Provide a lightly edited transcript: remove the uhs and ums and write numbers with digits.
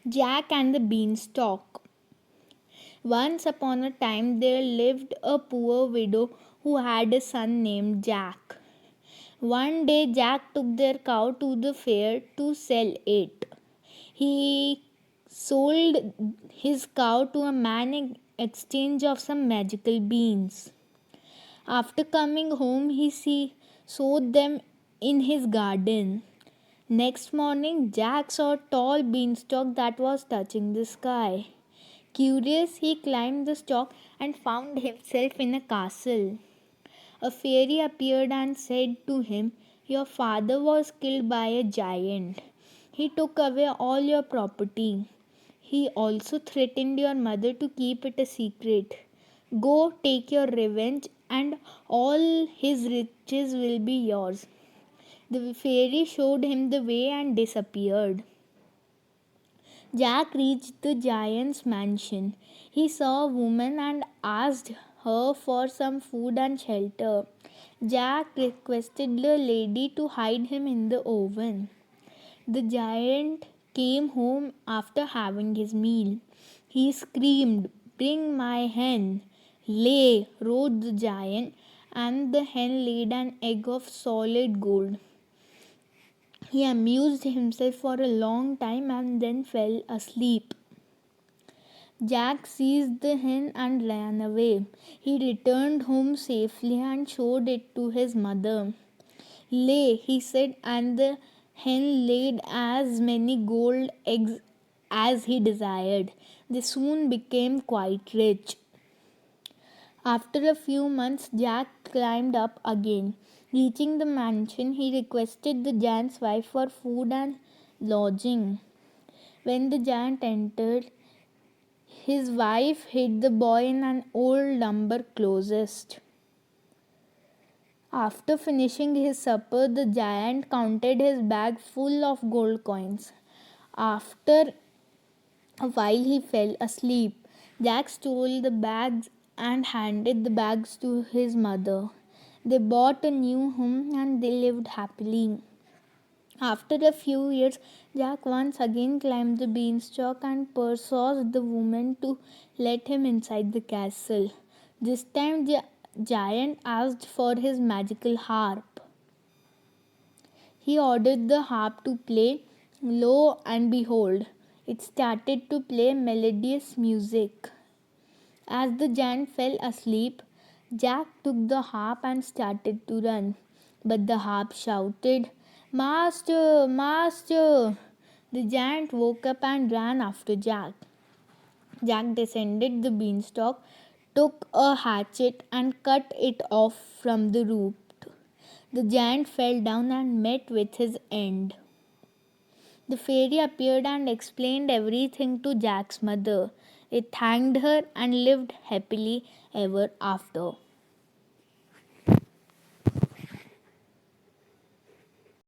Jack and the Beanstalk. Once upon a time there lived a poor widow who had a son named Jack. One day Jack took their cow to the fair to sell it. He sold his cow to a man in exchange of some magical beans. After coming home, sowed them in his garden. Next morning, Jack saw a tall beanstalk that was touching the sky. Curious, he climbed the stalk and found himself in a castle. A fairy appeared and said to him, "Your father was killed by a giant. He took away all your property. He also threatened your mother to keep it a secret. Go take your revenge, and all his riches will be yours." The fairy showed him the way and disappeared. Jack reached the giant's mansion. He saw a woman and asked her for some food and shelter. Jack requested the lady to hide him in the oven. The giant came home after having his meal. He screamed, "Bring my hen." "Lay," roared the giant, and the hen laid an egg of solid gold. He amused himself for a long time and then fell asleep. Jack seized the hen and ran away. He returned home safely and showed it to his mother. "Lay," he said, and the hen laid as many gold eggs as he desired. They soon became quite rich. After a few months, Jack climbed up again. Reaching the mansion, he requested the giant's wife for food and lodging. When the giant entered, his wife hid the boy in an old lumber closet. After finishing his supper, the giant counted his bag full of gold coins. After a while, he fell asleep. Jack stole the bags and handed the bags to his mother. They bought a new home and they lived happily. After a few years, Jack once again climbed the beanstalk and persuaded the woman to let him inside the castle. This time, the giant asked for his magical harp. He ordered the harp to play. Lo and behold, it started to play melodious music. As the giant fell asleep, Jack took the harp and started to run. But the harp shouted, "Master! Master!" The giant woke up and ran after Jack. Jack descended the beanstalk, took a hatchet, and cut it off from the root. The giant fell down and met with his end. The fairy appeared and explained everything to Jack's mother. They thanked her and lived happily ever after.